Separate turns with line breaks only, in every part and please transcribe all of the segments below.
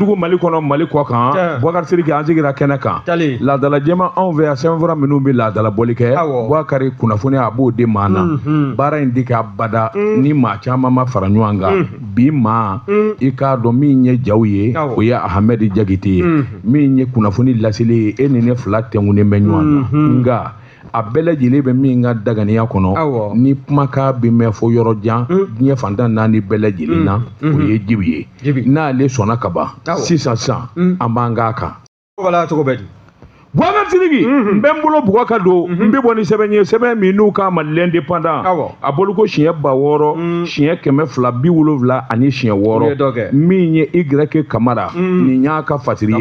dugu Mali kɔnɔ Mali kɔ kan Boubacar Sidiki an sigira kɛnɛ kan laadala jɛma anw fɛ yan sɛbɛnfura minnu bɛ laadala bɔli kɛ Boubacar kunnafoni a b'o di maa na baara in di ka bada ni maa caman ma fara ɲɔgɔn kan bi maa i k'a dɔn min ye jaw ye o ye Ahmed Diakité ye min ye kunnafoni laseli ye e ni ne fila tɛnkunnen bɛ ɲɔgɔn na nka a bɛɛ lajɛlen bɛ min ka daganiya kɔnɔ ni kumakan bɛ mɛn fɔ yɔrɔ jan diɲɛ fantan naani bɛɛ lajɛlen na o ye Djiby ye n'ale sɔnna ka ban sisan an b'an k'a kan. Boubacar Sidiki n bɛ n bolo Boubacar don n bɛ bɔ ni sɛbɛn ye sɛbɛn min n'u k'a ma l'indépendant a bolo ko siɲɛ 600 siɲɛ 270 ani siɲɛ 6 min ye Y Kamara nin y'a ka fatiri ye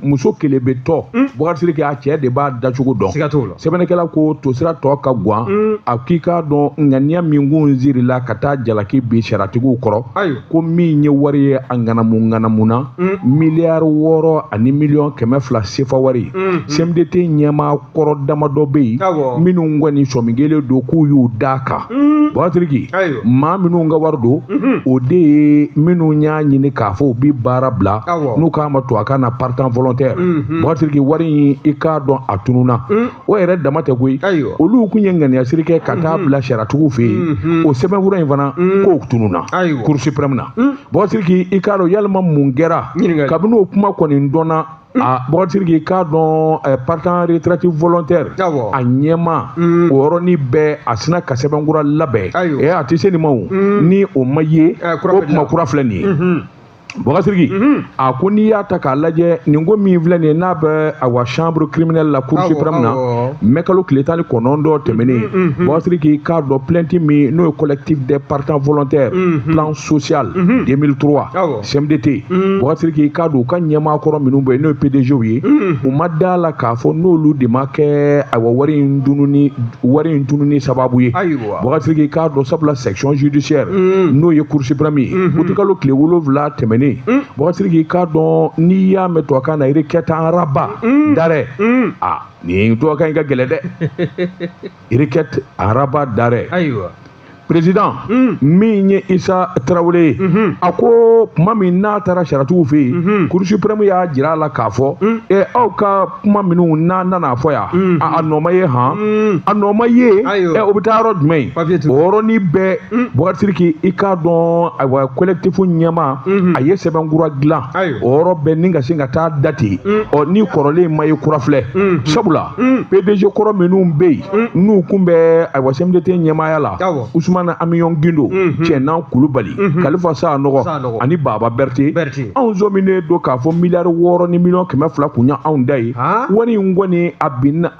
muso kelen bɛ tɔ Boubacar Sidiki a cɛ de b'a dacogo dɔn sɛbɛnnikɛla ko tosira tɔ ka guwan a k'i k'a dɔn ŋaniya min kun zirila ka taa jalaki bi sariyatigiw kɔrɔ ko min ye wari ye a ŋanamu na miliyari 6 ani miliyɔn 200 sefa wari CMDT ɲɛmaa kɔrɔ damadɔ bɛ yen minnu kɔni sɔmingelen don k'u y'u da kan Boubacar Sidiki maa minnu ka wari don o de ye minnu y'a ɲini k'a fɔ u bɛ baara bila n'u k'a ma to a ka na partant volontaire Boubacar Sidiki wari in i k'a dɔn a tununa o yɛrɛ dama tɛ koyi olu kun ye ŋaniyasiri kɛ ka taa bila sariyatigiw fɛ yen o sɛbɛnfura in fana k'o tununa Cour suprême na Boubacar Sidiki i k'a dɔn yalima mun kɛra kabini o kuma kɔni dɔnna Boubacar Sidiki k'a dɔn partant retraite volontaire a ɲɛma o yɔrɔnin bɛɛ a sina ka sɛbɛnkura labɛn a tɛ se nin ma ni o ma ye o kuma kura filɛ nin ye Boubacar Sidiki a ko n'i y'a ta k'a lajɛ nin ko min filɛ nin ye n'a bɛ a wa chambre criminelle la Cour suprême na mɛ kalo tile 19 tɛmɛnen Boubacar Sidiki k'a dɔn plainte min n'o ye collectif des partants volontaires plan social 2003 CMDT Boubacar Sidiki k'a dɔn u ka ɲɛmaa kɔrɔ minnu bɛ yen n'o ye PDGw ye u ma da la k'a fɔ n'olu de ma kɛ a wari in tununi sababu ye Boubacar Sidiki k'a dɔn sabula section judiciaire n'o ye Cour suprême ye o tɛ kalo tile 7 tɛmɛnen Boubacar Sidiki k'a dɔn n'i y'a mɛn tubabukan na requête en rabat d'arrêt nin tubabukan in ka gɛlɛn dɛ requête en rabat d'arrêt président min ye Isa Tarawele a ko kuma min n'a taara sariyatigiw fɛ yen Cour suprême y'a jira a la k'a fɔ aw ka kuma minnu n'a nana fɔ yan a nɔ ma ye a nɔ ma ye o bɛ taa yɔrɔ jumɛn o yɔrɔnin bɛɛ Boubacar Sidiki i k'a dɔn ayiwa collectif ɲɛmaa a ye sɛbɛnkura dilan o yɔrɔ bɛɛ ni ka se ka taa date ni kɔrɔlen ma ye kura filɛ sabula PDG kɔrɔ minnu bɛ yen n'u kun bɛ ayiwa CMDT ɲɛmaaya la Ousmane Amiyon Gindo Cɛnan Kulubali Kalifa Sanɔgɔ ani Baba Berté anw zominen don k'a fɔ miliyari 6 ni miliyɔn 200 kun ye anw da ye wari in kɔni a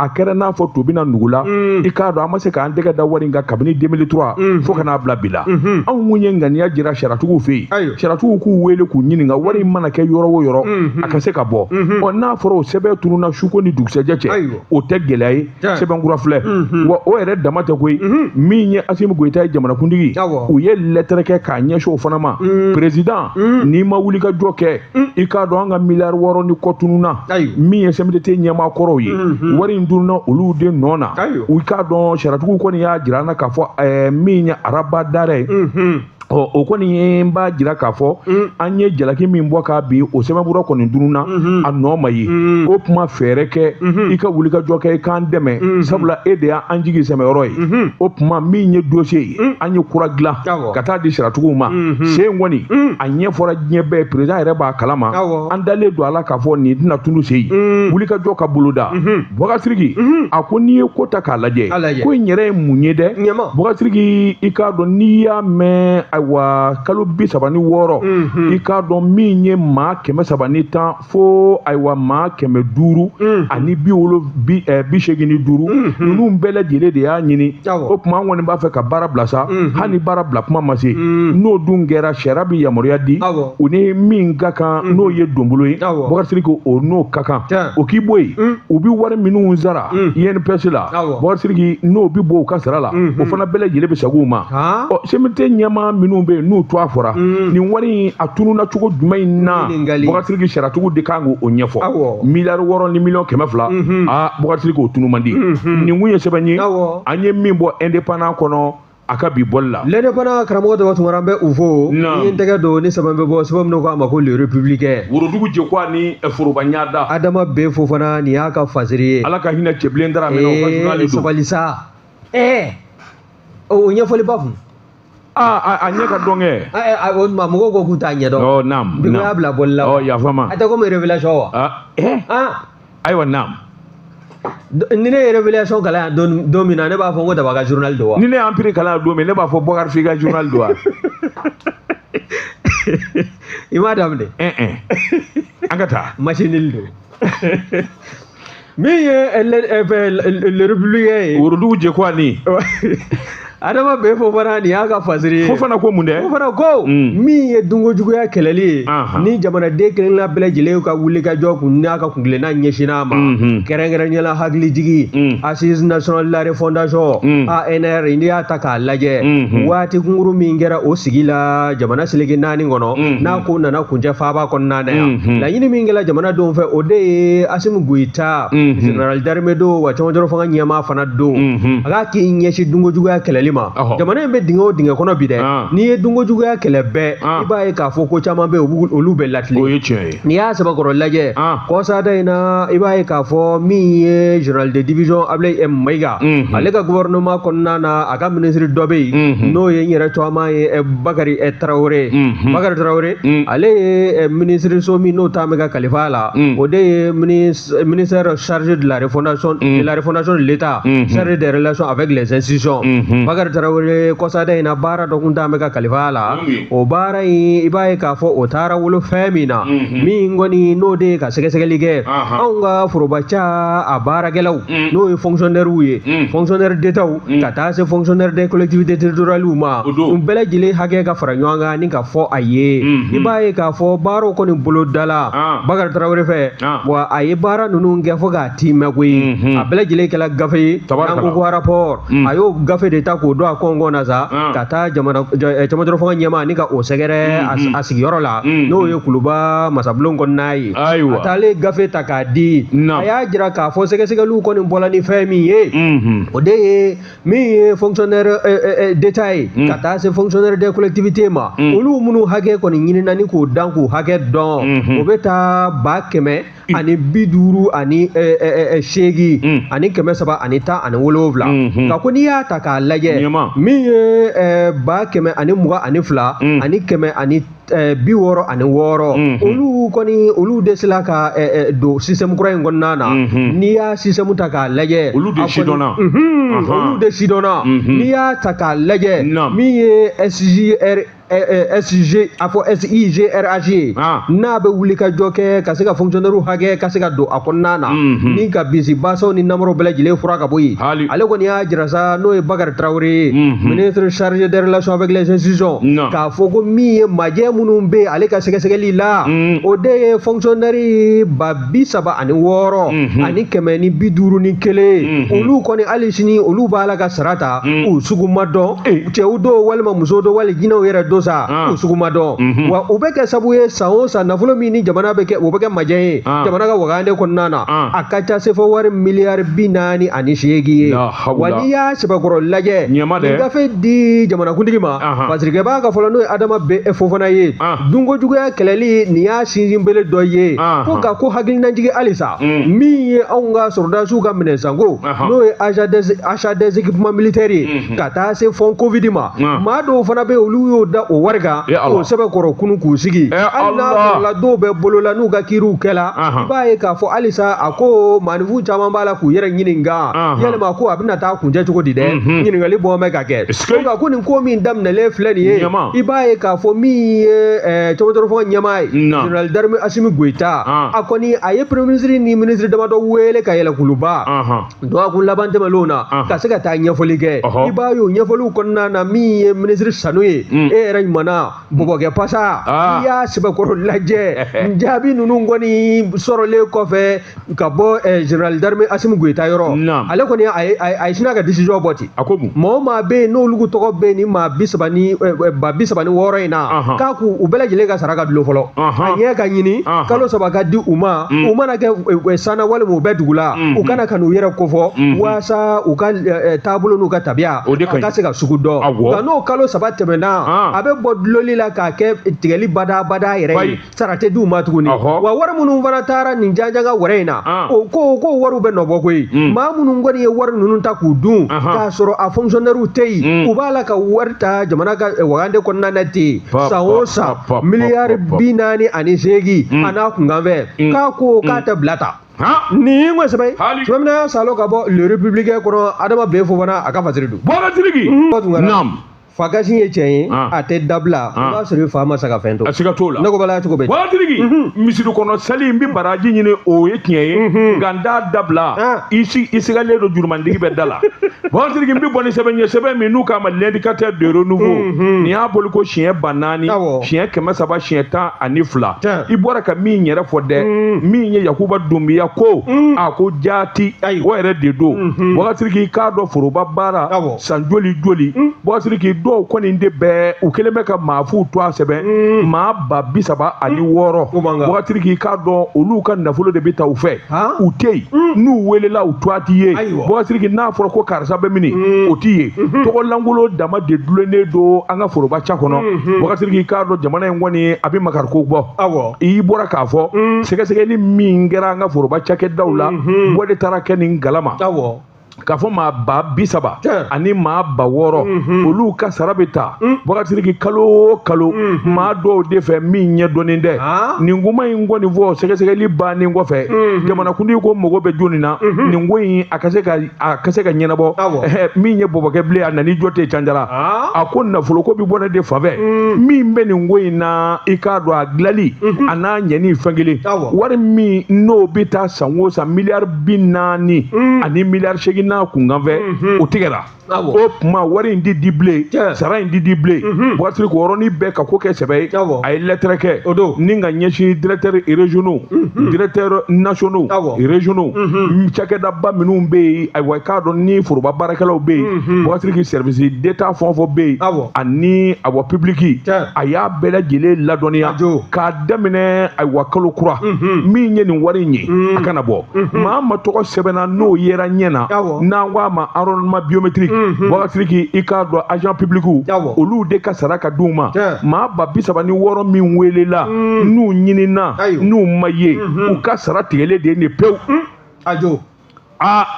kɛra n'a fɔ to bɛna nugu la i k'a dɔn an ma se k'an tɛgɛ da wari in kan kabini 2003 fo ka n'a bila bi la anw kun ye ŋaniya jira sariyatigiw fɛ yen sariyatigiw k'u wele k'u ɲininka wari in mana kɛ yɔrɔ o yɔrɔ a ka se ka bɔ n'a fɔra o sɛbɛn tununa suko ni dugusɛjɛ cɛ o tɛ gɛlɛya ye sɛbɛnkura filɛ wa o yɛrɛ dama tɛ koyi min ye Assimi Goïta ye jamanakuntigi u ye lettre kɛ k'a ɲɛsin o fana ma président n'i ma wuli ka jɔ kɛ i k'a dɔn an ka miliyari 6 ni kɔ tununa min ye CMDT ɲɛmaa kɔrɔw ye wari in dunna olu de nɔ na u k'a dɔn sariyatigiw kɔni y'a jira an na k'a fɔ min ye araba d'arrêt o kɔni ye n b'a jira k'a fɔ an ye jalaki min bɔ k'a bin o sɛbɛnfura kɔni dununa a nɔ ma ye o kuma fɛɛrɛ kɛ i ka wuli ka jɔ kɛ i k'an dɛmɛ sabula e de y'an jigi sɛmɛyɔrɔ ye o kuma min ye dossier ye an ye kura dilan ka taa di sariyatigiw ma sen kɔni a ɲɛ fɔra diɲɛ bɛɛ président yɛrɛ b'a kalama an dalen don a la k'a fɔ nin tɛna tunu se yen wuli ka jɔ ka boloda Boubacar Sidiki a ko n'i ye ko ta k'a lajɛ ko in yɛrɛ ye mun ye dɛ Boubacar Sidiki i k'a dɔn n'i y'a mɛn ayiwa kalo 36 i k'a dɔn min ye maa 310 fo ayiwa maa 500 ani 85 ninnu bɛɛ lajɛlen de y'a ɲini o tuma an kɔni b'a fɛ ka baara bila sa hali ni baara bila kuma ma se n'o dun kɛra sariya bɛ yamaruya di o ni min ka kan n'o ye donbolo ye Boubacar Sidiki o n'o ka kan o k'i bɔ yen u bɛ wari minnu sara INPS la Boubacar Sidiki n'o bɛ bɔ u ka sara la o fana bɛɛ lajɛlen bɛ segin u ma CMDT ɲɛmaa minnu bɛ yen n'u to a fɔra nin wari in a tununa cogo jumɛn in na Boubacar Sidiki sariyatigiw de kan k'o ɲɛfɔ miliyari 6 ni miliyɔn 200 Boubacar Sidiki o tunu man di nin kun ye sɛbɛn ye an ye min bɔ indépendant kɔnɔ aka bi bolla
lene bana karamo da watu ngarambe ufo ni ndega do ni sabambe bo sabam no ko amako le républicain
wurudugu je kwa ni furuba nyada
adama be fo fana ni aka fasiri
alaka hina cheblen dara me no ko journal do
sabalisa o nya foli bafu
anya ka donge
on ma mo ko kutanya do
oh nam
bi ma bla bolla
oh ya fama
ata ko me révélation
aywa nam
ni ne révélation kala do mina ne ba fo ngo dabaga journal do
ni ne ampiri kala do me ne ba fo Bokar Figa journal do
ima damde
angata
machinil do mais le républicain
wurudugu je kwa ni
adama be fo fana ni aka fasiri
fo fana ko munde
fo fana ko mi ye dungo juguya keleli ni jamana de kelen la bele jile ka wuli ka jɔ kun na ka kungle na nyeshina ma kerengere nyala hagli jigi assise national la refondation ANR india ta ka laje wati kunguru mi ngera o sigila jamana silege nani ngono na ko nana kunje faba kon na ya la yini mi ngela jamana don fe o de Assimi Goïta general Darmedo wa chonjoro fanga nyama fana do aga ki nyeshi dungo juguya keleli jamana be dingo dinga kono bi de ni ye dungo juguya kele be iba e ka fo ko chama be olu be latli ni ya saba ko laje ko sa dai na iba e ka fo mi ye general de division Ablaye M Maiga ale ka gouvernement kon nana aka ministre dobe no ye nyere chama ye Bakary Traoré ale ye ministre so mi no ta mega khalifa la o de ministère chargé de la refondation de l'état chargé des relations avec les institutions Bakary Traoré ko sa dai na bara do kun ta mega khalifa la o bara yi ibaye ka fo o tara wolo femina mi ngoni no de ka sege sege lige anga furubacha a bara gelaw no e fonctionnaire wuye fonctionnaire d'état ka ta se fonctionnaire des collectivités territoriales ma bele jile hage ka fara nyanga ni ka fo aye ibaye ka fo baro ko ni bolo dala Bakary Traoré fe wa aye bara nunu nge fo ga timagui a bele jile kala gafe tango ko rapport ayo gafe d'état ko do Kongo naza kata jamana fanga nyama ni ka o segere asigiyoro la no ye kuluba masablon kon nayi atale gafe takadi aya jira ka fo sege lu kon bola ni femi ye o de mi fonctionnaire d'état kata se fonctionnaire des collectivités ma olu munu hage kon nyini nani ko danku hage don o beta ba keme ani biduru ani shegi ani keme saba ani ta ani wolovla ka ko ni ya taka laje mi ba keme ani muga ani fla ani keme ani biworo ani woro olu koni olu desila ka do système kura ngonna na ni ya système taka laje
olu de sidona
olu de sidona ni ya taka laje mi SG afo SIGRAG na be wuli ka joke ka se ka fonctionnaire hage ka se ka do akonna na ni ka bisi baso ni namoro bele jile fura ka boyi ale ko ni ya jirasa no e Bakary Traoré ministre chargé des relations avec les institutions ka fogo mi maje munun be ale ka sege lila o de fonctionnaire ba bisaba ani woro ani keme ni biduru ni kele olu ko ni alisini olu bala ka sarata u suguma do che udo walma musodo wal gino yere do usuguma do wa ubeke sabu ye sao sa nafulo mini jamana beke ubeke maje jamana ga wagande konnana akacha se fo war miliyar binani ani shegi wani ya seba goro laje ngafe di jamana kundigima pasrike ba ga folano adama be fofana ye dungo jugo ya keleli ni ya sinzimbele doye ko ga ko hagil nanjige alisa mi ye onga sorda su ga mine sango no achat des équipements militaires kata se fon covidima ma do fana be olu yo da o warga o sebe koro kunu ku sigi alla la do be bolola nu ga kiru kela baye ka fo alisa ako manifu chama bala ku yere nyininga yele ma ko abina ta kunje chuko dide nyininga li bo me ga ke ga kunu ko min dam ne le flani ye ibaye ka fo mi chobodoro fo nyamai general Darme Assimi Goïta akoni aye premier ministre ni ministre de do wele ka yele kuluba do akun labante malona ka sega ta nyafoli ke ibayo nyafolu konna na mi ministre Sanoye era mana bobokɛ pasa i y'a sɛbɛkɔrɔ lajɛ jaabi ninnu kɔni sɔrɔlen kɔfɛ ka bɔ général d'armée Assimi Goïta yɔrɔ ale kɔni a ye sina ka décision bɔ ten maa o maa bɛ yen n'olu tɔgɔ bɛ nin maa 36 in na k'a k'u bɛɛ lajɛlen ka sara ka dulon fɔlɔ a ɲɛ ka ɲini kalo 3 ka di u ma u mana kɛ sanna walima u bɛ dugu la u kana ka n'u yɛrɛ kofɔ walasa u ka taabolo n'u ka tabiya a ka se ka sugu dɔn nka n'o kalo 3 tɛmɛna a bɛ bɔ dulonli la k'a kɛ tigɛli bada yɛrɛ ye sara tɛ di u ma tuguni wa wari minnu fana taara nin janjanga wɛrɛ in na ko wariw bɛ nɔbɔ koyi maa minnu kɔni ye wari ninnu ta k'u dun k'a sɔrɔ a fonctionnaires tɛ yen u b'a la ka wari ta jamana ka wagande kɔnɔna na ten san o san miliyari 48 a n'a kunkan fɛ k'a ko k'a tɛ bila ta nin ko sɛbɛn sɛbɛn salo ka bɔ le républicain kɔnɔ adama bɛɛ fɔ fana a ka fasiri don Fakasi ye tiɲɛ ye a tɛ dabila o b'a sɔrɔ i fa ma se ka fɛn to a siga t'o la ne ko bala cogo bɛ
wagatigi misiri kɔnɔ sali n bɛ baraji ɲini o ye tiɲɛ ye nka n t'a dabila i sigalen don jurumandigi bɛ da la wagatigi n bɛ bɔ ni sɛbɛn ye sɛbɛn min n'u k'a ma l'indicateur de renouveau nin y'a boli ko siɲɛ 4 siɲɛ 300 siɲɛ 12 i bɔra ka min yɛrɛ fɔ dɛ min ye Yakuba Dunbiya ko a ko jaati o yɛrɛ de don wagatigi k'a dɔn foroba baara san joli wagatigi dɔw kɔni de bɛɛ u kelen bɛ ka maa fu to a sɛbɛn maa 36 wagatigi k'a dɔn olu ka nafolo de bɛ ta u fɛ u tɛ yen n'u welela u to a t'i ye wagatigi n'a fɔra ko karisa bɛ mini o t'i ye tɔgɔlankolon dama de dulonnen don an ka foroba ca kɔnɔ wagatigi k'a dɔn jamana in kɔni a bɛ makariko bɔ i bɔra k'a fɔ sɛgɛsɛgɛli min kɛra an ka foroba cakɛdaw la o de taara kɛ nin galama k'a fɔ maa 30 ani maa 600 olu ka sara bɛ ta wagatigi kalo o kalo maa dɔw de fɛ min ɲɛ dɔnnen dɛ nin kuma in kɔni fɔ sɛgɛsɛgɛli bannen kɔfɛ jamanakuntigi ko mago bɛ jɔnni na nin ko in a ka se ka ɲɛnabɔ min ye bɔbɔkɛ bilen a nani jɔ tɛ canjara a ko nafolo ko bɛ bɔ ne de fa fɛ min bɛ nin ko in na i k'a dɔn a dilali a n'a ɲɛni fɛn kelen wari min n'o bɛ taa san o san miliyari 40 ani miliyari 8 n'a kunkan fɛ o tigɛra o tuma wari in di bilen sara in di bilen wagatigi ko yɔrɔnin bɛɛ ka ko kɛ sɛbɛ ye a ye lettre kɛ ni ka ɲɛsin directeur régionaux directeur nationaux régionaux cakɛdaba minnu bɛ yen ayiwa k'a dɔn ni foroba baarakɛlaw bɛ yen wagatigi service d'état fɛn o fɛn bɛ yen ani awɔ public a y'a bɛɛ lajɛlen ladɔnniya k'a daminɛ ayiwa kalo kura min ye nin wari in ye a kana bɔ maa ma tɔgɔ sɛbɛnna n'o yera ɲɛ na n'an ko a ma enrôlement biométrique wagatigi i k'a dɔn agent public olu de ka sara ka d'u ma maa 36 min welela n'u ɲinina n'u ma ye u ka sara tigɛlen de ye nin pewu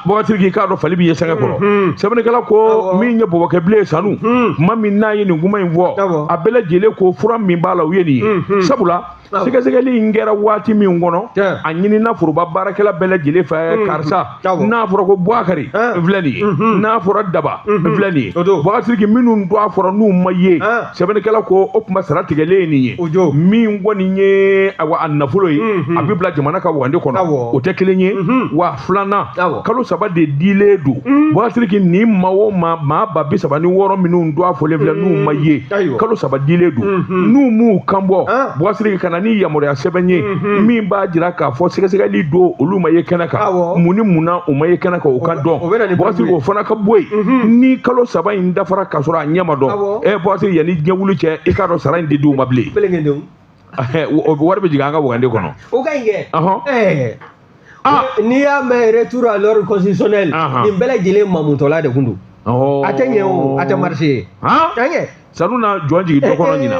wagatigi k'a dɔn fali b'i ye sɛgɛ kɔrɔ sɛbɛnnikɛla ko min ye bɔbɔkɛ bilen sanu tuma min n'a ye nin kuma in fɔ a bɛɛ lajɛlen ko fura min b'a la u ye nin ye sabula sɛgɛsɛgɛli in kɛra waati min kɔnɔ a ɲinina foroba baarakɛla bɛɛ lajɛlen fɛ karisa n'a fɔra ko Bouakari filɛ nin ye n'a fɔra Daba filɛ nin ye wagatigi minnu to a fɔra n'u ma ye sɛbɛnnikɛla ko o tuma sara tigɛlen ye nin ye min kɔni ye a nafolo ye a bɛ bila jamana ka wagande kɔnɔ o tɛ kelen ye wa filanan kalo 3 de dilen don wagatigi ni maa o maa 36 minnu to a fɔlen filɛ n'u ma ye kalo 3 dilen don n'u m'u kan bɔ wagatigi kana ni yamaruya sɛbɛn ye min b'a jira k'a fɔ sɛgɛsɛgɛli don olu ma ye kɛnɛ kan mun ni mun na u ma ye kɛnɛ kan o ka dɔn wagatigi o fana ka bɔ yen ni kalo 3 in dafara k'a sɔrɔ a ɲɛ ma dɔn wagatigi yanni diɲɛ wuli cɛ i k'a dɔn sara in di d'u ma bilen wari bɛ jigin an ka wagande kɔnɔ
o ka ɲi kɛ n'i y'a mɛn retour à l'ordre constitutionnel nin bɛɛ lajɛlen mamutɔla de kun don a tɛ ɲɛ o a tɛ marché
sanu na jɔn jigin dɔ kɔnɔ ɲina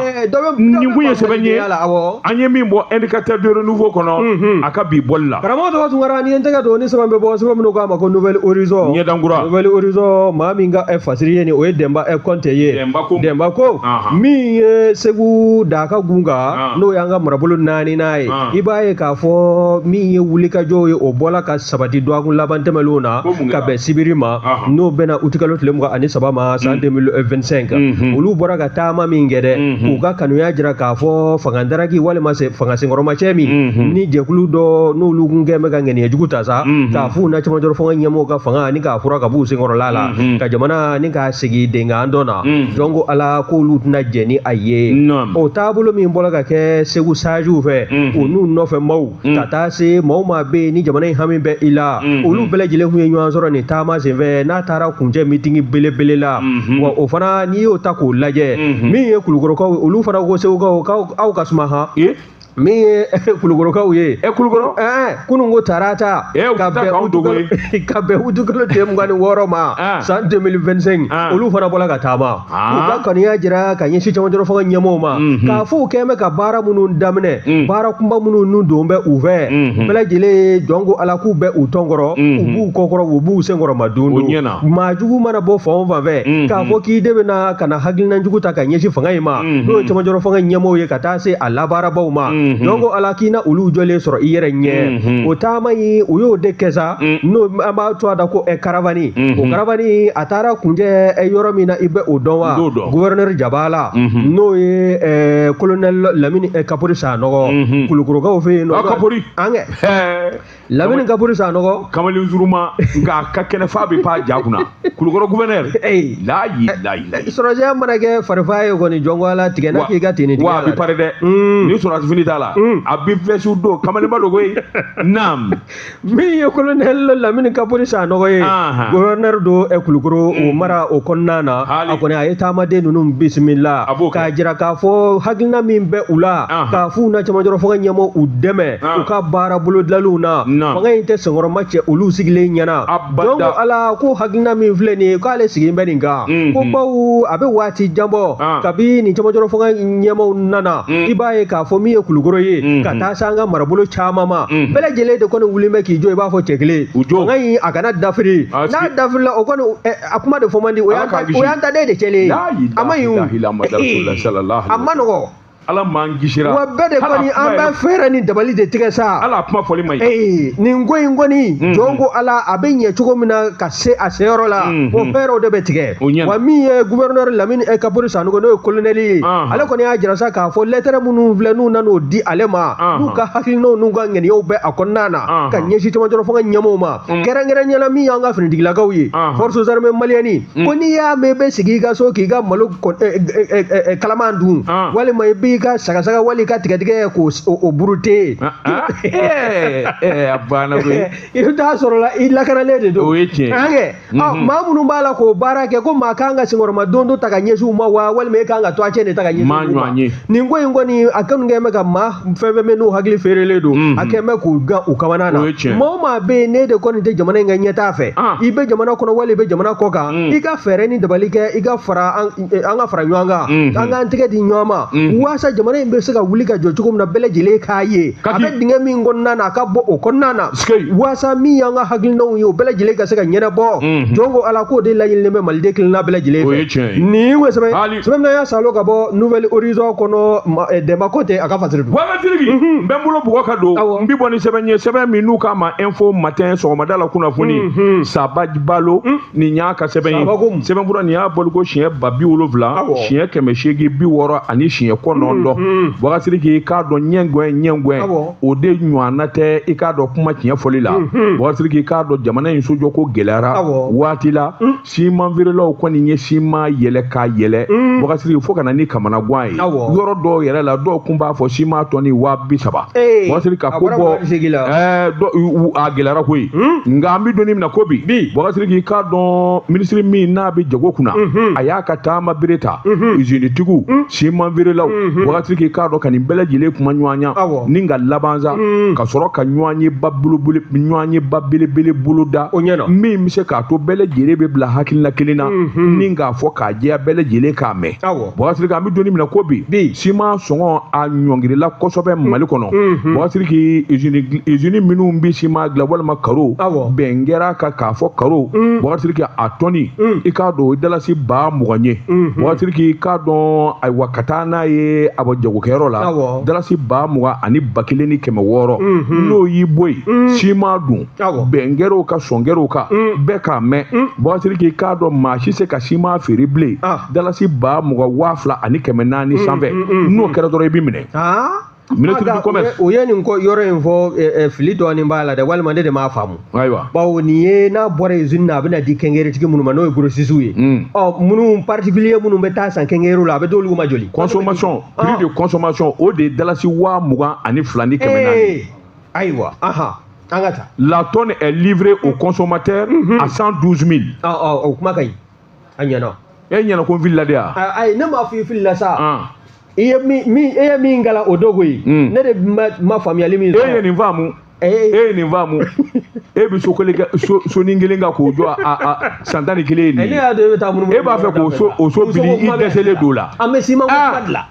nin kun ye sɛbɛn ye an ye min bɔ indicateur de renouveau kɔnɔ a ka bi bɔli la
karamɔgɔ tɔgɔ Tunkara ni ye n tɛgɛ don ni sɛbɛn bɛ bɔ sɛbɛn minnu k'a ma ko nouvelle horizon
ɲɛdankura
nouvelle horizon maa min ka fasiri ye nin o ye Denba Konte ye Denba ko min ye Segu Daka gun kan n'o y'an ka marabolo 4 n'a ye i b'a ye k'a fɔ min ye wulikajɔw ye o bɔla ka sabati dɔgɔkun laban tɛmɛnlenw na ka bɛn sibiri ma n'o bɛnna uti kalo tile 23 ma san 2025 olu bɔra ka taama min kɛ dɛ k'u ka kanuya jira k'a fɔ fangadaraki walima fangasenkɔrɔma cɛ min ni jɛkulu dɔ n'olu kun kɛ bɛ ka ŋaniyajugu ta sa k'a f'u na camancɛla fanga ɲɛmɔgɔw ka fanga ni k'a fura ka b'u senkɔrɔla la ka jamana ni k'a segi denkan dɔ na jɔnko ala k'olu tɛna jɛ ni a ye o taabolo min bɔra ka kɛ segu sajiw fɛ u n'u nɔfɛ maaw ka taa se maaw ma bɛ ni jamana in hami bɛ i la olu bɛɛ lajɛlen kun ye ɲɔgɔn sɔrɔ nin taama senfɛ n'a taara kuncɛ mitingi belebele la wa o fana n'i y'o ta k'o lajɛ min ye kulukorokaw olu fana ko segukaw aw ka suma han min ye kulukorokaw ye kulukoro kunun ko tarata ka bɛn utukalo tɛ 26 ma san 2025 olu fana bɔra ka taama u ka kanuya jira ka ɲɛsin camancɛla fanga ɲɛmɔgɔw ma k'a fɔ u kɛn bɛ ka baara minnu daminɛ baara kunba minnu n'u don bɛ u fɛ bɛɛ lajɛlen jɔn ko ala k'u bɛ u tɔnkɔrɔ u b'u kɔkɔrɔ u b'u senkɔrɔ ma don maa jugu mana bɔ fan o fan fɛ k'a fɔ k'i de bɛna ka na hakilina jugu ta ka ɲɛsin fanga in ma n'o ye camancɛla fanga ɲɛmɔgɔw ye ka taa se a labaarabaw ma donc ala k'i na olu jɔlen sɔrɔ i yɛrɛ ɲɛ o taama in u y'o de kɛ sa n'o an b'a to a da ko karavani o karavani a taara kuncɛ yɔrɔ min na i bɛ o dɔn wa gouverneur Jabala n'o ye colonel Lamini Kapori Sanɔgɔ kulukorokaw fɛ yen nɔ Kapori Lamini Kapori Sanɔgɔ
kamalen zuruma nka a ka kɛnɛ fa bɛ pan ja kunna kulukoro gouverneur layi
sɔrɔsiya mana kɛ farifa ye kɔni jɔn ala tigɛ na k'i ka tenni tigɛ
wa a bɛ pare dɛ ni sɔrɔsi fini t'a la a bɛ vɛsiw don kamalenba dogo ye naam
min ye colonel Lamini Kapori Sanɔgɔ ye gouverneur do kulukoro o mara o kɔnɔna na a kɔni a ye taamaden ninnu bisimila k'a jira k'a fɔ hakilina min bɛ u la k'a f'u na camancɛla fanga ɲɛmɔgɔw u dɛmɛ u ka baara bolodaliw na fanga in tɛ senkɔrɔma cɛ olu sigilen ɲɛna donc ala ko hakilina min filɛ nin ye k'ale sigilen bɛ nin kan ko bawo a bɛ waati jan bɔ kabi nin camancɛla fanga ɲɛmɔgɔw nana i b'a ye k'a fɔ min ye kulukoro ye ka taa se an ka marabolo caman ma bɛɛ lajɛlen de kɔni wulilen bɛ k'i jɔ i b'a fɔ cɛ kelen fanga in a kana dafiri n'a dafirila o kɔni a kuma de fɔ man di o y'an ta den de cɛlen a ma ɲi a ma nɔgɔ
ala m'an gisira
wa bɛɛ de kɔni an bɛ fɛɛrɛ ni dabali de tigɛ sa
ala kuma fɔli ma ɲi
nin ko in kɔni jɔn ko ala a bɛ ɲɛ cogo min na ka se a seyɔrɔ la o fɛɛrɛw de bɛ tigɛ wa min ye gouverneur Lamini Kapori Sanɔgɔ n'o ye colonel ye ale kɔni y'a jira sa k'a fɔ lettre minnu filɛ n'u nan'o di ale ma n'u ka hakilinaw n'u ka ŋaniyaw bɛ a kɔnɔna na ka ɲɛsin camancɛla fanga ɲɛmɔgɔw ma kɛrɛnkɛrɛnnenya min y'an ka finitigilakaw ye forces armées maliennes ko n'i y'a mɛn i bɛ sigi i ka so k'i ka malo kalaman dun walima i b'i ka sagasaga wali ka tigɛtigɛ k'o burute a
banna koyi
i bɛ taa sɔrɔ la i lakanalen de don o ye tiɲɛ maa minnu b'a la k'o baara kɛ ko maa kan ka senkɔrɔma don dɔ ta ka ɲɛsin u ma wa walima e kan ka to a cɛ de ta ka ɲɛsin u ma nin ko in kɔni a kanu kɛ bɛ ka maa fɛn fɛn bɛ n'u hakili feerelen don a kɛ bɛ k'u gan u kamana na maa o maa bɛ yen ne de kɔni tɛ jamana in ka ɲɛtaa fɛ i bɛ jamana kɔnɔ wali i bɛ jamana kɔ kan i ka fɛɛrɛ ni dabali kɛ i ka fara an ka fara ɲɔgɔn kan an k'an tɛgɛ di ɲɔgɔn ma waasa jamana in bɛ se ka wuli ka jɔ cogo min na bɛɛ lajɛlen k'a ye a bɛ dingɛ min kɔnɔna na a ka bɔ o kɔnɔna na waasa min y'an ka hakilinaw ye o bɛɛ lajɛlen ka se ka ɲɛnabɔ jɔn ko ala k'o de laɲinilen bɛ maliden kelenna bɛɛ lajɛlen fɛ nin ko sɛbɛn min y'a salo ka bɔ nouvelle horizon kɔnɔ Demba Kote a ka fasiri don
wala tiriki n bɛ n bolo bugɔ ka don n bɛ bɔ ni sɛbɛn ye sɛbɛn min n'u k'a ma info matin sɔgɔmada la kunnafoni Saba Balo nin y'a ka sɛbɛn ye sɛbɛn fura nin y'a bɔli ko siɲɛ 70 siɲɛ 860 ani siɲɛ 9 wakasiri k'i k'a dɔn ɲɛngwɛn o de ɲɔgɔnna tɛ i k'a dɔn kuma tiɲɛ fɔli la wakasiri k'i k'a dɔn jamana in sojɔ ko gɛlɛyara waati la siman feerelaw kɔni ye siman yɛlɛ k'a yɛlɛ wakasiri fo ka na ni kamana gan ye yɔrɔ dɔw yɛrɛ la dɔw kun b'a fɔ siman tɔni 230 wakasiri ka ko bɔ a gɛlɛyara koyi nka an bɛ donni min na ko bi wakasiri k'i k'a dɔn minisiri min n'a bɛ jago kunna a y'a ka taama bere ta usine tigiw siman feerelaw wakasiri k'i k'a dɔn ka nin bɛɛ lajɛlen kuma ɲɔgɔn ɲa ni ka labanza ka sɔrɔ ka ɲɔgɔn ye ba belebele bolo da min bɛ se k'a to bɛɛ lajɛlen bɛ bila hakilina kelen na ni k'a fɔ k'a jɛya bɛɛ lajɛlen k'a mɛn wakasiri k'an bɛ donni min na ko bi siman sɔngɔ a ɲɔngirila kosɛbɛ Mali kɔnɔ wakasiri k'i usine minnu bɛ siman dilan walima karo bɛn kɛra k'a fɔ karo wakasiri k'i a tɔni i k'a dɔn o dalasi 20,000 ye wakasiri k'i k'a dɔn ayiwa ka taa n'a ye a bɔ jagokɛyɔrɔ la dalasi 20,000 ani 1,600 n'o y'i bɔ yen siman dun bɛnkɛrɛw ka sɔnkɛrɛw kan bɛɛ k'a mɛn Boubacar k'i k'a dɔn maa si se ka siman feere bilen dalasi 20,000 ani 400 sanfɛ n'o kɛra dɔrɔn i bɛ minɛ. Ministre du commerce
o ye nin ko yɔrɔ in fɔ fili dɔɔnin b'a la dɛ walima ne de m'a faamu.
Ayiwa
bawo nin ye n'a bɔra usine na a bɛna di kɛnkɛrɛtigi minnu ma n'o ye grossistes ye minnu particulier minnu bɛ taa san kɛnkɛrɛw la a bɛ d'olu ma joli.
consommation prix de consommation o de ye dalasi 22,000 ni 400.
Ayiwa an ka taa.
La tonne est livrée au consommateur à 112 000.
o kuma ka ɲi a ɲɛna.
E ɲɛna ko n fili la de wa.
ayi ne m'a fɔ i fili la sa. e ye min kala o dogo ye ne de ma faamuyali min
sɔrɔ. E ye nin faamu e bɛ sonin kelen kan k'o jɔ a san 11 ye nin ye.
ne y'a dɔn e bɛ taa munumunu.
E b'a fɛ k'o so bili i dɛsɛlen don la.
an bɛ siman ko kuma dilan.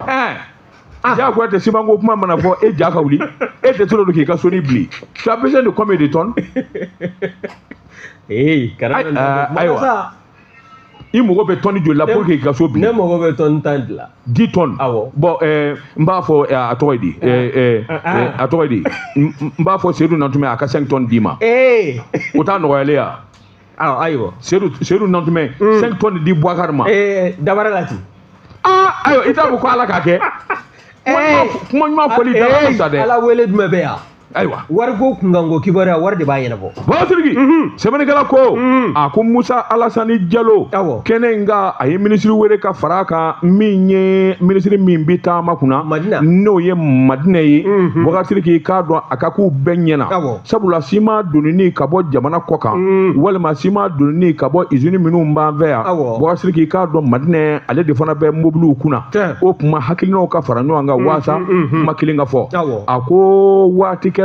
Diyagoya tɛ siman ko kuma mana fɔ e ja ka wuli e tɛ to don k'i ka soni bili. Tu as besoin de combien de tonnes? Ayiwa. I mago bɛ tɔnni joli la pour que i ka so bi.
Ne mago bɛ tɔnni 10 de la.
10 tonnes.
Awɔ.
Bon n b'a fɔ a tɔgɔ ye di. A tɔgɔ ye di. N b'a fɔ Seydou Nantumɛ a ka 5 tonnes d'i ma. O t'a nɔgɔyalen ya.
Ayiwa.
Seydou Nantumɛ 5 tonnes di Boubacar ma.
Dabara Lati.
Ayiwa i t'a fɔ ko Ala k'a kɛ. Kuma ɲuman fɔli Dabara sa dɛ.
Ala wele jumɛn bɛ yan.
Ayiwa
wariko kunkanko kibaruya wari de b'a ɲɛnabɔ.
Boubacar sɛbɛnnikɛla ko a ko Musa Alasani Jalo kɛnɛ in ka a ye minisiri wele ka fara a kan min ye minisiri min bi taama kunna n'o ye Madina ye Boubacar k'i k'a dɔn a ka k'u bɛɛ ɲɛna sabula siman donnini ka bɔ jamana kɔ kan walima siman donnini ka bɔ usine minnu b'an fɛ yan Boubacar k'i k'a dɔn Madina ale de fana bɛ mobiliw kunna o kuma hakilinaw ka fara ɲɔgɔn kan waasa kuma kelen ka fɔ a ko waati kɛ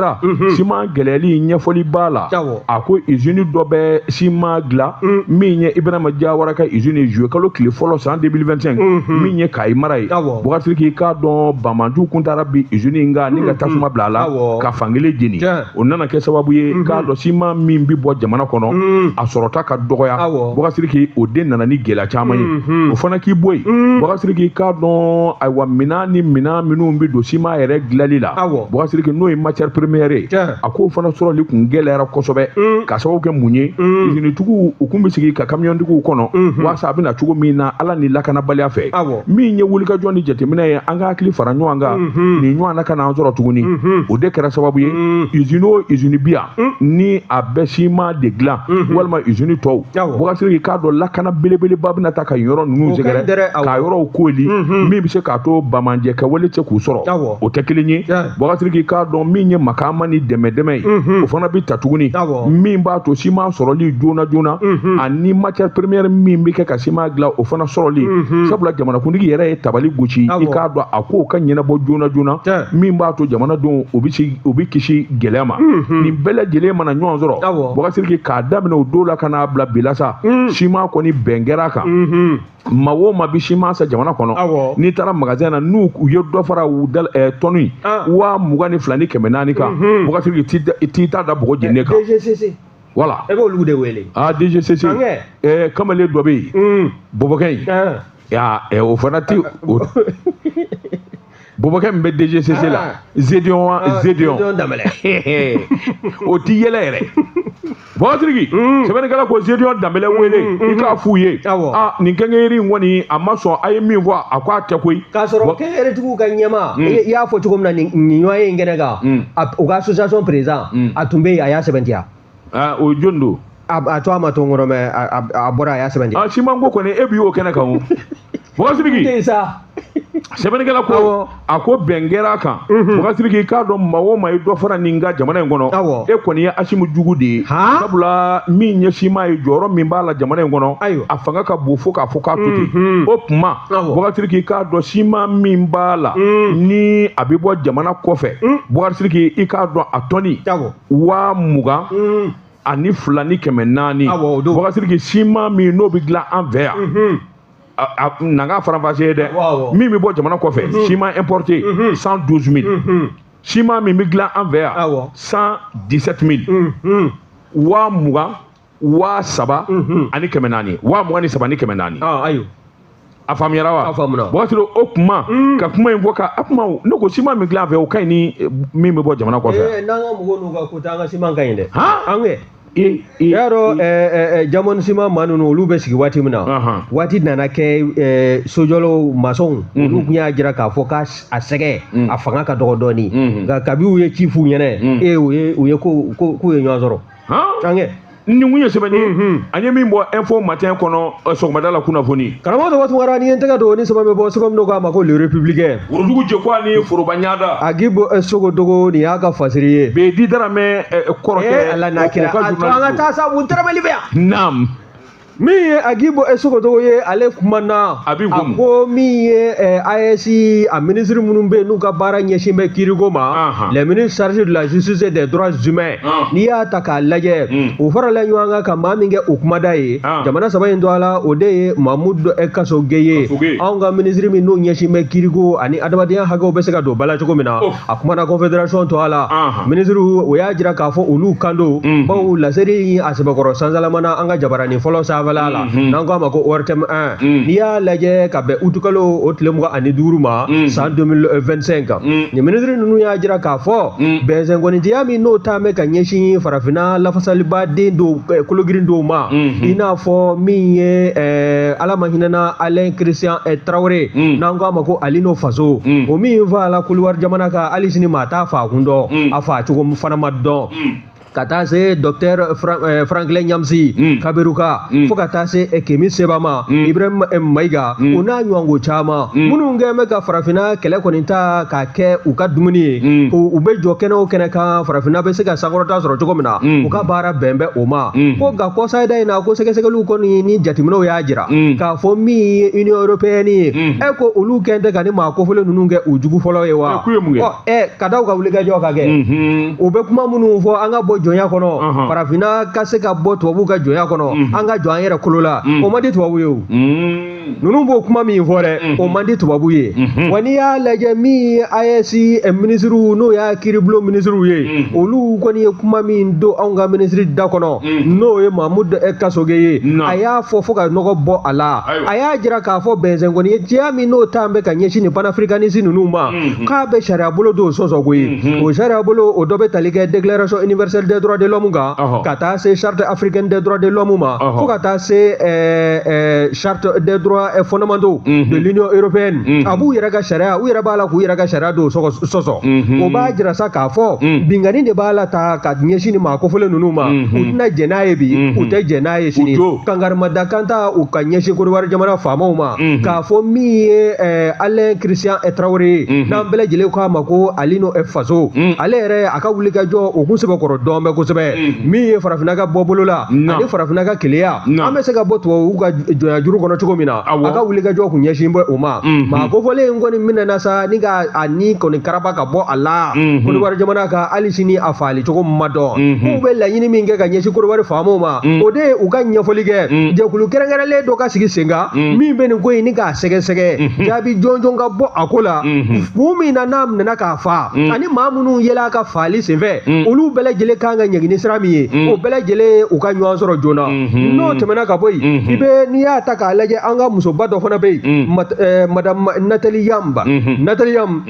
siman gɛlɛyali ɲɛfɔli b'a la a ko usine dɔ bɛ siman dilan min ye Ibrahima Diawara ka usine ye juillet kalo tile fɔlɔ san 2025 min ye Kayi mara ye Boubacar k'i k'a dɔn Bamaju kun taara bi usine in kan ni ka tasuma bila a la ka fankelen jeni o nana kɛ sababu ye k'a dɔn siman min bi bɔ jamana kɔnɔ a sɔrɔta ka dɔgɔya Boubacar k'i o den nana ni gɛlɛya caman ye o fana k'i bɔ yen Boubacar k'i k'a dɔn ayiwa minɛn minnu bɛ don siman yɛrɛ dilanli la Boubacar k'i n'o ye matière première a ko fana sɔrɔli kun gɛlɛyara kosɛbɛ ka sababu kɛ mun ye usinitigiw u kun bɛ sigi ka kamiyɔntigiw kɔnɔ walasa a bɛna cogo min na Ala ni lakanabaliya fɛ min ye wulikajɔ ni jateminɛ ye an ka hakili fara ɲɔgɔn kan nin ɲɔgɔn na ka n'an sɔrɔ tuguni o de kɛra sababu ye usine o usine bi yan ni a bɛ siman de dilan walima usine tɔw Boubacar k'a dɔn lakana belebeleba bɛna ta ka yɔrɔ ninnu sɛgɛrɛ ka yɔrɔw kooli min bɛ se k'a to bamanjɛ kɛwale tɛ k'u sɔrɔ o tɛ kelen ye Boubacar k'a dɔn min ye makaama ni dɛmɛ ye o fana bɛ ta tuguni min b'a to siman sɔrɔli joona joona ani matière première min bɛ kɛ ka siman dilan o fana sɔrɔli sabula jamanakuntigi yɛrɛ ye tabali gosi i k'a dɔn a ko ka ɲɛnabɔ joona joona min b'a to jamanadenw u bɛ kisi gɛlɛya ma nin bɛɛ lajɛlen mana ɲɔgɔn sɔrɔ Boubacar k'a daminɛ o don la ka n'a bila bi la sa siman kɔni bɛn kɛra a kan maa o maa bɛ siman san jamana kɔnɔ n'i taara magasin na n'u ye dɔ fara tɔnni in 22,000 ni 400 kan Boubacar i t'i ta da bɔgɔ jeni kan voilà
e b'olu de wele
DGCC kamalen dɔ bɛ yen Bobokɛ in o fana ti Bobokɛ min bɛ DGCC la Zedion Danbɛlɛ o ti yɛlɛ yɛrɛ Boubacar sɛbɛnnikɛla ko Zedion Danbɛlɛ wele i k'a f'u ye nin kɛnkɛnjɛri in kɔni a ma sɔn a ye min fɔ a ko a tɛ koyi
k'a sɔrɔ kɛnkɛnjɛritigiw ka ɲɛma i y'a fɔ cogo min na nin ɲɔgɔn in kɛnɛ kan u ka association président a tun bɛ yen a y'a sɛbɛntiya
o jɔn don
a to a ma to n kɔnɔ mɛ a bɔra a y'a sɛbɛntiya
siman ko kɔni e b'i y'o kɛnɛ kan o Boubacar sɛbɛnnikɛla ko a ko bɛn kɛra a kan Boubacar k'a dɔn maa o maa ye dɔ fara nin ka jamana in kɔnɔ e kɔni ye Asimu Jugu de ye sabula min ye siman ye jɔyɔrɔ min b'a la jamana in kɔnɔ a fanga ka bon fo k'a fɔ k'a to ten o tuma Boubacar k'a dɔn siman min b'a la ni a bɛ bɔ jamana kɔfɛ Boubacar i k'a dɔn a tɔnni 20,000 ani 2 ni 400 Boubacar siman min n'o bɛ dilan an fɛ yan nanga faranfasiye ye dɛ min bɛ bɔ jamana kɔfɛ siman importé 112 000 siman min bɛ dilan an fɛ yan 117 000 20,000 3,000 ani 400 20,000 ni 3 ni 400 a faamuyara wa
a faamuna
waati o kuma ka kuma in fɔ ka a kuma ne ko siman min dilan fɛ o ka ɲi ni min bɛ bɔ jamana kɔfɛ
n'an ka mɔgɔw n'u ka ko ta an ka siman ka ɲi dɛ
an
kɛ y'a dɔn jamana siman maa ninnu olu bɛ sigi waati min na waati nana kɛ sojɔlaw masɔnw olu tun y'a jira k'a fɔ k'a sɛgɛ a fanga ka dɔgɔ dɔɔnin nka kabi u ye ci f'u ɲɛna u ye k'u ye ɲɔgɔn sɔrɔ an kɛ
ni mun ye sɛbɛn ye an ye min bɔ info matin kɔnɔ sɔgɔmada la kunnafoni
karamɔgɔ dɔ tuma ni ye n tɛgɛ don ni sɛbɛn bɛ bɔ sɛbɛn min k'a ma ko le républicain
worodugu jɛkwa ni foroba ɲaada
a gibo sogodogo nin y'a ka fasiri ye
bɛ di daramɛ kɔrɔkɛ
ala n'a kira a to an ka taa sa mun tɛrɛmɛli bɛ yan
naam
min ye a gibo sogodogo ye ale kumana
a
ko min ye AES a ministre minnu bɛ n'u ka baara ɲɛsin bɛ kiiriko ma les ministres chargés de la justice et des droits humains n'i y'a ta k'a lajɛ o farala ɲɔgɔn kan ka maa min kɛ o kumada ye jamana saba in to a la o de ye Mamudu Kaso Gueye anw ka ministre min n'u ɲɛsin bɛ kiiriko ani adamadenya hakɛw bɛ se ka don ba la cogo min na a kumana confédération to a la ministre o y'a jira k'a fɔ olu kan don bawo laseri a sɛbɛkɔrɔ sansalamana an ka jabaranin fɔlɔ sanfɛ n'an ko a ma ko ORTM 1 n'i y'a lajɛ ka bɛn utukalo o tile 25 ma san 2025 nin ministre ninnu y'a jira k'a fɔ bɛnsɛnkɔnintiya min n'o taa bɛ ka ɲɛsin farafinna lafasaliba den dɔw kologirin dɔw ma i n'a fɔ min ye ala ma hinɛna Alain Christian Traoré n'an ko a ma ko Ali n'o faso o min fɔ la Côte jamana kan hali sini maa t'a fa kun dɔn a fa cogo fana ma dɔn ka taa se docteur Franklin Nyamsi Kaberuka fo ka taa se Kemi Sebama Ibrahim Maïga o n'a ɲɔgɔnko caman minnu kɛn bɛ ka farafinna kɛlɛ kɔni ta k'a kɛ u ka dumuni ye u bɛ jɔ kɛnɛ o kɛnɛ kan farafinna bɛ se ka sankɔrɔta sɔrɔ cogo min na u ka baara bɛn bɛ o ma ko nka kɔsayida in na ko sɛgɛsɛgɛliw kɔni ni jateminɛw y'a jira k'a fɔ min ye Union européenne ye ko olu kɛn tɛ ka ni maa kofɔlen ninnu kɛ u jugu fɔlɔ ye wa ka da u ka wulikajɔ ka kɛ u bɛ kuma minnu fɔ an ka bɔ jɔnya kɔnɔ farafinna ka se ka bɔ tubabuw ka jɔnya kɔnɔ an ka jɔ an yɛrɛ kolo la o man di tubabu ye o ninnu b'o kuma min fɔ dɛ o man di tubabu ye wa n'i y'a lajɛ min ye AES ministres n'o y'a kiiribulon ministres ye olu kɔni ye kuma min don anw ka ministre da kɔnɔ n'o ye Mamudu Kaso Gueye ye a y'a fɔ fo ka nɔgɔ bɔ a la a y'a jira k'a fɔ bɛnsɛnkɔni ye diya min n'o taa bɛ ka ɲɛsin nin panafricanisme ninnu ma k'a bɛ sariya bolo don sɔsɔ koyi o sariya bolo o dɔ bɛ tali kɛ déclaration universelle des droits de l'homme kan ka taa se charte africaine des droits de l'homme ma fo ka taa se charte des droits fondamentaux de l'Union européenne a b'u yɛrɛ ka sariya u yɛrɛ b'a la k'u yɛrɛ ka sariya don sɔsɔ o b'a jira sa k'a fɔ bingani de b'a la ta ka ɲɛsin nin maa kofɔlen ninnu ma u tɛna jɛn n'a ye bi u tɛ jɛn n'a ye sini kangarimada kan ta u ka ɲɛsin Côte d'Ivoire jamana faamaw ma k'a fɔ min ye Alain Christian Traoré n'an bɛɛ lajɛlen k'a ma ko Ali n'o faso ale yɛrɛ a ka wulikajɔ o kun sɛbɛkɔrɔ dɔn bɛ kosɛbɛ min ye farafinna ka bɔ bolo la ani farafinna ka keleya an bɛ se ka bɔ tubabuw ka jɔnya juru kɔnɔ cogo min na a ka wulikajɔ kun ɲɛsin bɛ o ma maa kofɔlen in kɔni minɛna sa ni ka a ni kɔni karaba ka bɔ a la Côte d'Ivoire jamana kan hali sini a faali cogo ma dɔn k'u bɛ laɲini min kɛ ka ɲɛsin Côte d'Ivoire faamaw ma o de ye u ka ɲɛfɔli kɛ jɛkulu kɛrɛnkɛrɛnlen dɔ ka sigi sen kan min bɛ nin ko in ni k'a sɛgɛsɛgɛ jaabi jɔnjɔn ka bɔ a ko la kun min na n'a minɛna k'a fa ani maa minnu yɛlɛ ka faali senfɛ olu bɛɛ lajɛlen kan ka ɲɛgini sira min ye o bɛɛ lajɛlen u ka ɲɔgɔn sɔrɔ joona n'o tɛmɛna ka bɔ yen i bɛ n'i y'a ta k'a lajɛ an ka musoba dɔ fana bɛ yen madame Nathalie Yamba Nathalie Yamba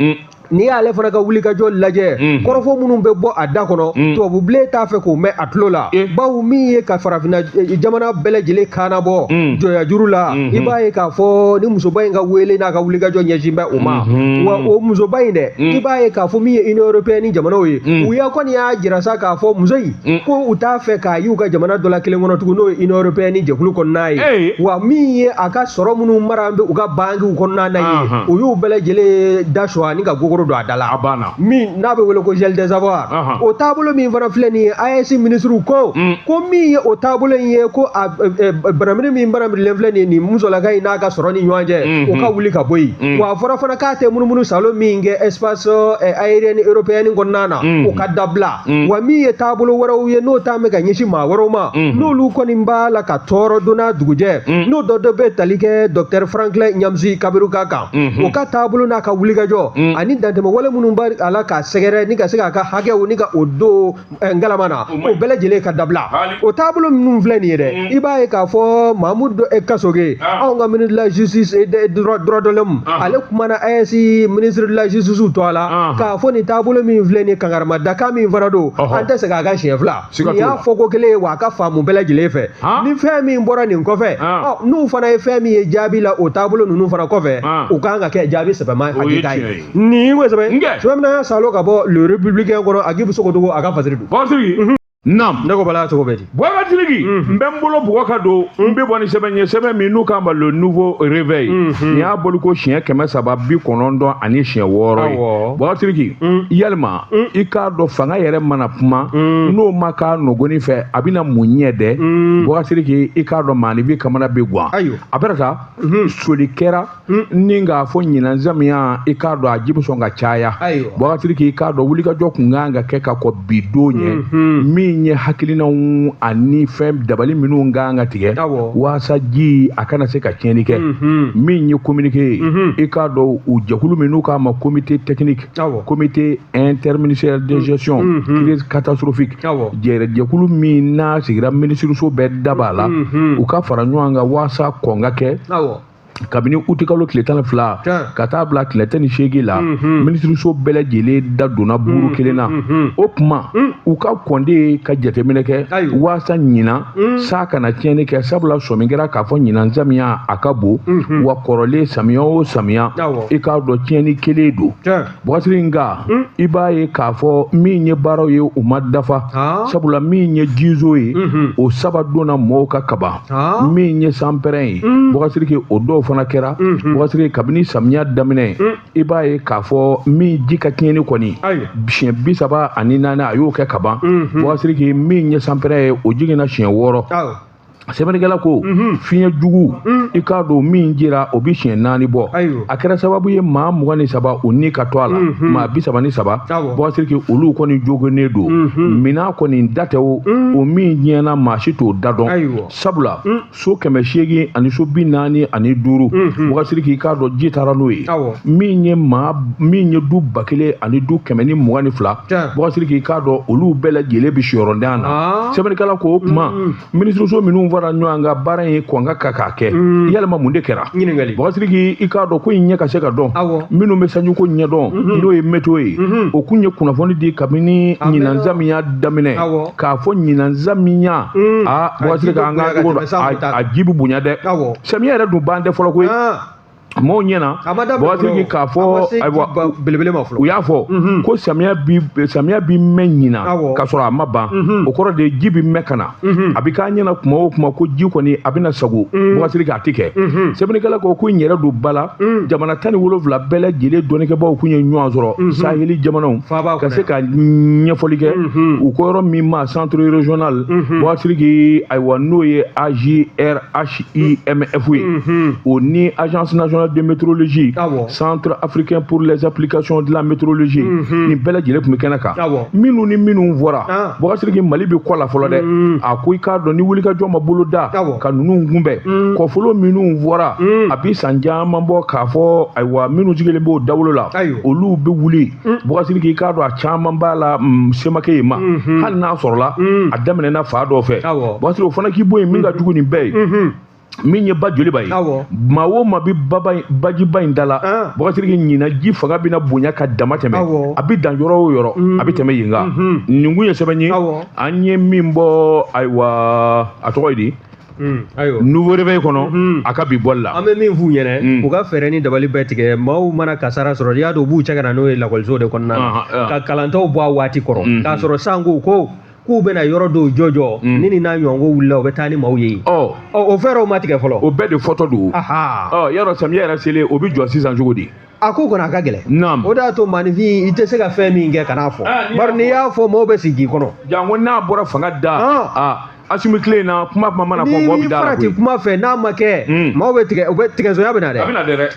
n'i y'ale fana ka wulikajɔ lajɛ kɔrɔfɔ minnu bɛ bɔ a da kɔnɔ tubabubilen t'a fɛ k'o mɛn a tulo la bawo min ye ka farafinna jamana bɛɛ lajɛlen kaana bɔ jɔnya juru la i b'a ye k'a fɔ ni musoba in ka wele n'a ka wulikajɔ ɲɛsin bɛ o ma wa o musoba in dɛ i b'a ye k'a fɔ min ye Union européenne jamanaw ye u ya kɔni y'a jira sa k'a fɔ muso in ko u t'a fɛ k'a y'u ka jamana dɔ la kelen kɔnɔ tugun n'o ye Union européenne jɛkulu kɔnɔna ye wa min ye a ka sɔrɔ minnu mara bɛ u ka bankiw kɔnɔna na ye o y'u bɛɛ lajɛlen da sɔ ani ka gogoro don a da la min n'a bɛ wele ko gel des avoirs o taabolo min fana filɛ nin ye AES ministres ko min ye o taabolo in ye ko banamini min banamirilen filɛ nin ye nin musolaka in n'a ka sɔrɔ ni ɲɔgɔn cɛ o ka wuli ka bɔ yen wa a fɔra fana k'a tɛ munumunu salon min kɛ espace aérienne européenne kɔnɔna na o ka dabila wa min ye taabolo wɛrɛw ye n'o taa bɛ ka ɲɛsin maa wɛrɛw ma n'olu kɔni b'a la ka tɔɔrɔ don n'a dugujɛ n'o dɔ bɛ tali kɛ docteur Franklin Nyamsi Kaberuka kan o ka taabolo n'a ka wulikajɔ ani dantɛmɛ wale minnu b'a ala ka sɛgɛrɛ ni ka se k'a ka hakɛw ni ka o do ngalama na o bɛɛ lajɛlen ka dabila o taabolo minnu filɛ nin ye dɛ i b'a ye k'a fɔ Mahamudu Kasoge anw ka ministre de la justice et des droits de l'homme ale kumana AES ministre de la justice tɔ a la k'a fɔ nin taabolo min filɛ nin kangarama dakan min fana don an tɛ segin a kan siɲɛ fila nin y'a fɔ ko kelen ye wa a ka faamu bɛɛ lajɛlen fɛ ni fɛn min bɔra nin kɔfɛ n'u fana ye fɛn min ye jaabi la o taabolo ninnu fana kɔfɛ u kan ka kɛ jaabi sɛbɛma hakilita ye nin ko sɛbɛn sɛbɛn y'a salo ka bɔ le républicain kɔnɔ a Agibu Sogodogo a ka fasiri don
Nam
ne ko bala cogo bɛ di
Boubacar Sidiki n bɛ n bolo bugɔ ka don n bɛ bɔ ni sɛbɛn ye sɛbɛn min n'u k'a ma le nouveau réveil nin y'a boli ko siɲɛ 390 ani siɲɛ 6 ye Boubacar Sidiki yalima i k'a dɔn fanga yɛrɛ mana kuma n'o ma k'a nɔgɔni fɛ a bɛna mun ɲɛ dɛ Boubacar Sidiki i k'a dɔn maanifin kamana bɛ gan a bɛna taa soli kɛra ni k'a fɔ ɲinan zamiya i k'a dɔn a ji bɛ sɔn ka caya Boubacar Sidiki i k'a dɔn wulikajɔ kun kan ka kɛ ka kɔ bi don ɲɛ min ye hakilinaw ani fɛn dabali minnu kan ka tigɛ waasa ji a kana se ka tiɲɛni kɛ min ye communiqué i k'a dɔn u jɛkulu min n'u k'a ma comité technique comité interministériel de gestion crise catastrophique jɛkulu min n'a sigira minisiriso bɛɛ daba la u ka fara ɲɔgɔn kan waasa kɔn ka kɛ kabini uti kalo tile 12 ka taa bila tile 18 la minisiriso bɛɛ lajɛlen da donna buru kelen na o kuma u ka kɔnde ka jateminɛ kɛ waasa ɲina sa kana tiɲɛni kɛ sabula sɔmi kɛra k'a fɔ ɲinan zamiya a ka bon wa kɔrɔlen samiya o samiya i k'a dɔn tiɲɛni kelen don Boubacar nka i b'a ye k'a fɔ min ye baaraw ye u ma dafa sabula min ye jizo ye o saba donna mɔɔw ka kaba min ye sanpɛrɛn ye Boubacar ke o dɔw fana kɛra Boubacar kabini samiya daminɛ i b'a ye k'a fɔ min ji ka tiɲɛni kɔni siɲɛ 34 a y'o kɛ kaban Boubacar ke min ye sanpɛrɛn ye o jiginna siɲɛ 6 sɛbɛnnikɛla ko fiɲɛ jugu i k'a dɔn min jira o bi siɲɛ 4 bɔ a kɛra sababu ye maa 23 o ni ka to a la maa 33 Boubacar ke olu kɔni jogonnen don mina kɔni da tɛ o min ɲɛna maa si t'o da dɔn sabula so 800 ani so 45 Boubacar ke i k'a dɔn ji taara n'o ye min ye du 1000 ani du 122 Boubacar ke i k'a dɔn olu bɛɛ lajɛlen bi siyɔrɔndenya na sɛbɛnnikɛla ko o kuma minisiriso minnu fara ɲɔgɔn kan baara in kɔn ka k'a kɛ yalima mun de kɛra Boubacar ke i k'a dɔn ko in ɲɛ ka se ka dɔn minnu bɛ sanjuko ɲɛdɔn n'o ye météo ye o kun ye kunnafoni di kabini ɲinan zamiya daminɛ k'a fɔ ɲinan zamiya Boubacar ke an ka a ji bɛ bonya dɛ samiya yɛrɛ dun ban tɛ fɔlɔ koyi mɔɔw ɲɛna Boubacar ke k'a fɔ u y'a fɔ ko samiya bi mɛn ɲina k'a sɔrɔ a ma ban o kɔrɔ de ji bi mɛn ka na a bi k'a ɲɛna kuma o kuma ko ji kɔni a bɛna sago Boubacar ke a tɛ kɛ sɛbɛnnikɛla ko n yɛrɛ don ba la jamana 17 bɛɛ lajɛlen dɔnnikɛbaw kun ye ɲɔgɔn sɔrɔ saheli jamanaw ka se ka ɲɛfɔli kɛ u ko yɔrɔ min ma centre régional Boubacar ke ayiwa n'o ye AJRHIMF ye o ni agence nationale de météorologie centre africain pour les applications de la météorologie ni bɛɛ lajɛlen tun bɛ kɛnɛ kan minnu ni minnu fɔra Boubacar ke Mali bɛ kɔ la fɔlɔ dɛ a ko i k'a dɔn ni wulikajɔ ma bolo da ka ninnu kunbɛn kɔfolo minnu fɔra a bi san caman bɔ k'a fɔ ayiwa minnu sigilen b'o dawolo la olu bɛ wuli Boubacar ke i k'a dɔn a caman b'a la semakɛ ye ma hali n'a sɔrɔla a daminɛna fa dɔ fɛ Boubacar o fana k'i bɔ yen min ka jugu nin bɛɛ ye min ye ba joliba ye maa o maa bi bajiba in da la Boubacar ke ɲina ji fanga bɛna bonya ka dama tɛmɛ a bi dan yɔrɔ o yɔrɔ a bi tɛmɛ yen kan nin kun ye sɛbɛn ye an ye min bɔ ayiwa a tɔgɔ ye di nouveau réveil kɔnɔ a ka bi bɔli la
an bɛ min f'u ɲɛna u ka fɛɛrɛ ni dabali bɛɛ tigɛ maaw mana kasara sɔrɔ i y'a dɔn u b'u cɛ ka na n'o ye lakɔliso de kɔnɔna na ka kalantaw bɔ a waati kɔrɔ k'a sɔrɔ san ko k'u bɛna yɔrɔ dɔw jɔjɔ ni nin n'a ɲɔgɔnko wulila u bɛ taa ni maaw ye o fɛɛrɛw ma tigɛ fɔlɔ
o bɛɛ de fɔtɔ don yarɔ samiya yɛrɛ selen o bi jɔ sisan cogo di
a ko kɔni a ka gɛlɛn o de y'a to maanifin i tɛ se ka fɛn min kɛ kan'a fɔ bari n'i y'a fɔ maaw bɛ sigi k'i kɔnɔ
janko n'a bɔra fanga da Assimi tile in na kuma mana fɔ mɔgɔ bi da la koyi
ni farati kuma fɛ n'a ma kɛ maaw bɛ tigɛsoya bɛ na dɛ
a bɛ na dɛ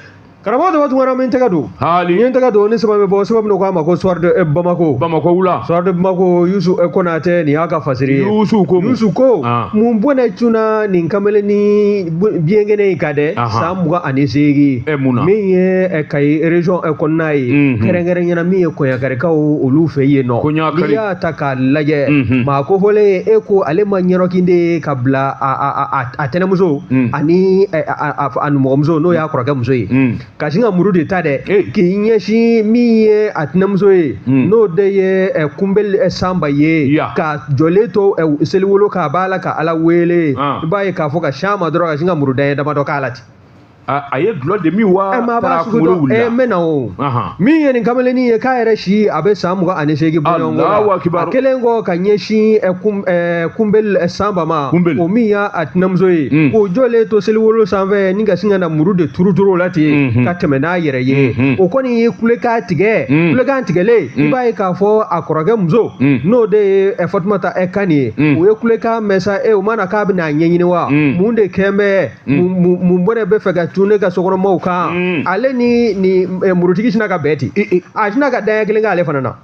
karamɔgɔ dɔ tun wɛrɛ min tɛgɛ don
hali
nin tɛgɛ don ni sababu bɔ sababu ko a ma ko soir de Bamako
wula
soir de Bamako Yusu Konate nin y'a ka fasiri ye Yusu ko mun bɔnɛ cunna nin kamalen ni biyɛnkɛnɛ in ka dɛ san 28 min ye Kayi région kɔnɔna ye kɛrɛnkɛrɛnyana min ye kɔɲakarikaw olu fɛ yen nɔ n'i y'a ta k'a lajɛ maa ko fɔlen e ko ale ma ɲɛrɔkinde ka bila a tɛnɛmuso ani a numɔgɔmuso n'o y'a kɔrɔkɛ muso ye ka sin ka muru de ta dɛ k'i ɲɛsin min ye a tɛnɛmuso ye n'o de ye kunbeli Sanba ye ka jɔlen to seliwolo k'a b'a la ka Ala wele i b'a ye k'a fɔ ka siya ma dɔrɔn ka sin ka muru da damadɔ k'a la ten
a ye dulɔ de min wa taara kunkolo wulila
mɛna o min ye nin kamalennin ye k'a yɛrɛ si a bɛ san 28 bɔ ɲɔgɔn la a kelen kɔ ka ɲɛsin kunbeli Sanba ma o min y'a tɛnɛmuso ye k'o jɔlen to seliwolo sanfɛ ni ka sin ka na muru de turu o la ten ka tɛmɛ n'a yɛrɛ ye o kɔni ye kulekan tigɛ kulekan tigɛlen i b'a ye k'a fɔ a kɔrɔkɛ muso n'o de ye Fatumata Kani ye o ye kulekan mɛn sa o mana k'a bɛ n'a ɲɛɲini wa mun de kɛn bɛ mun bɔnɛ bɛ fɛ ka ne ka sokɔnɔmaw kan ale ni murutigi sina ka bɛɛ ten a sina ka danya kelen k'ale fana na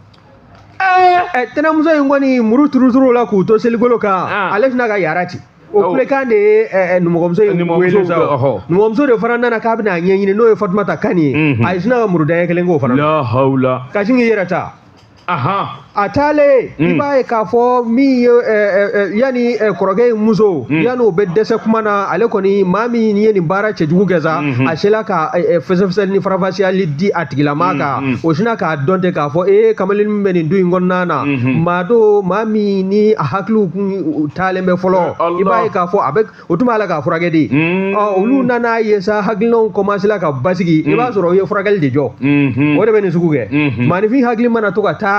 tɛnɛmuso in kɔni muru turu la k'u to selikolo kan ale sina ka yara ten o kulekan de ye numɔgɔmuso in wele sa numɔgɔmuso de fana nana k'a bɛna ɲɛɲini n'o ye Fatumata Kani ye a sina ka muru danya kelen k'o fana na ka sin k'i yɛrɛ ta a taalen i b'a ye k'a fɔ min ye yanni kɔrɔkɛ in muso yanni o bɛ dɛsɛ kuma na ale kɔni maa min ye nin baara cɛjugu kɛ sa a sela ka fɛsɛfɛsɛli ni farafasiyali di a tigilama kan o sina k'a dɔn ten k'a fɔ kamalen min bɛ nin du in kɔnɔna na maa min ni a hakiliw kun taalen bɛ fɔlɔ i b'a ye k'a fɔ o tun b'a la k'a furakɛ de olu nana ye sa hakilinaw kɔmasela ka basigi i b'a sɔrɔ o ye furakɛli de jɔ o de bɛ nin sugu kɛ maanifin hakili mana to ka taa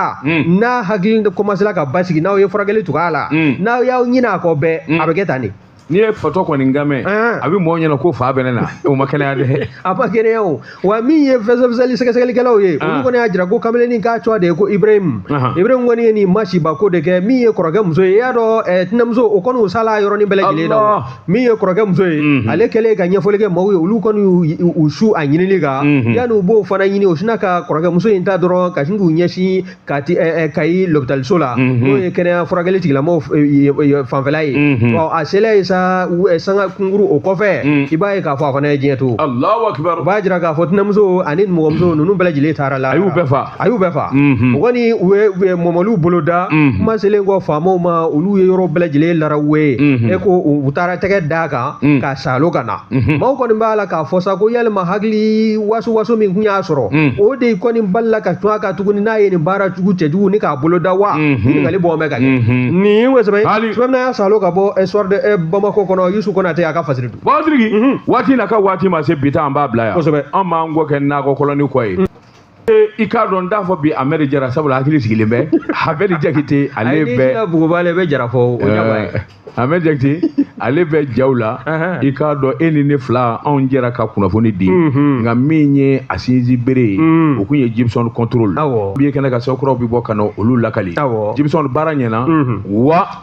n'a hakili commencera ka basigi n'aw ye furakɛli tugu a la n'aw y'aw ɲin'a kɔ bɛɛ a bɛ kɛ tan de
n'i ye fatɔ kɔni gamɛ a bɛ mɔgɔw ɲɛna ko fa bɛ ne na o ma kɛnɛya dɛ
a ma kɛnɛya o wa min ye fɛsɛfɛsɛli sɛgɛsɛgɛlikɛlaw ye olu kɔni y'a jira ko kamalennin k'a cogoya de ye ko Ibrahim kɔni ye nin masiba ko de kɛ min ye kɔrɔkɛ muso ye i y'a dɔn tɛnɛmuso o kɔni u sala yɔrɔnin bɛɛ lajɛlen na min ye kɔrɔkɛ muso ye ale kɛlen ka ɲɛfɔli kɛ maaw ye olu kɔni u su a ɲinili kan yanni u b'o fana ɲini o sina ka kɔrɔkɛ muso in ta dɔrɔn ka sin k'u ɲɛsin Kayi lopitaliso la n'o ye kɛnɛya furakɛli tigilamɔgɔw fanfɛla ye a sela ye sa sanga kunkuru o kɔfɛ i b'a ye k'a fɔ a fana ye diɲɛ to
Allahu Akbar
o b'a jira k'a fɔ tɛnɛmuso ani numɔgɔmuso ninnu bɛɛ lajɛlen taara la
a y'u bɛɛ fa
o kɔni u ye mɔmɔliw bolo da kuma selen kɔ faamaw ma olu ye yɔrɔ bɛɛ lajɛlen laraw ye ko u taara tɛgɛ d'a kan ka salo ka na maaw kɔni b'a la k'a fɔ sa ko yalima hakili waso min kun y'a sɔrɔ o de kɔni balila ka tun a kan tuguni n'a ye nin baara cɛjugu ni k'a bolo da wa ɲininkali bɔ bɛ ka kɛ nin ye sɛbɛn n'a y'a salo ka bɔ soir de Bamako kɔnɔ Yusu Konate a ka fasiri du
waati na ka waati ma se bi ta an b'a bila yan an b'an kɔ kɛ nakɔ kɔlɔni kɔ ye i k'a dɔn n t'a fɔ bi Ahmed Jara sabula hakili sigilen bɛ Ahmed Jakite ale bɛ
Bugubale bɛ Jara fɔ
Ahmed Jakite ale bɛ jaw la i k'a dɔn e ni ne fila anw jɛra ka kunnafoni di nka min ye a sinsin bere ye o kun ye Gibson control bi ye kɛnɛ ka sɔkuraw bi bɔ ka na olu lakali Gibson baara ɲɛna wa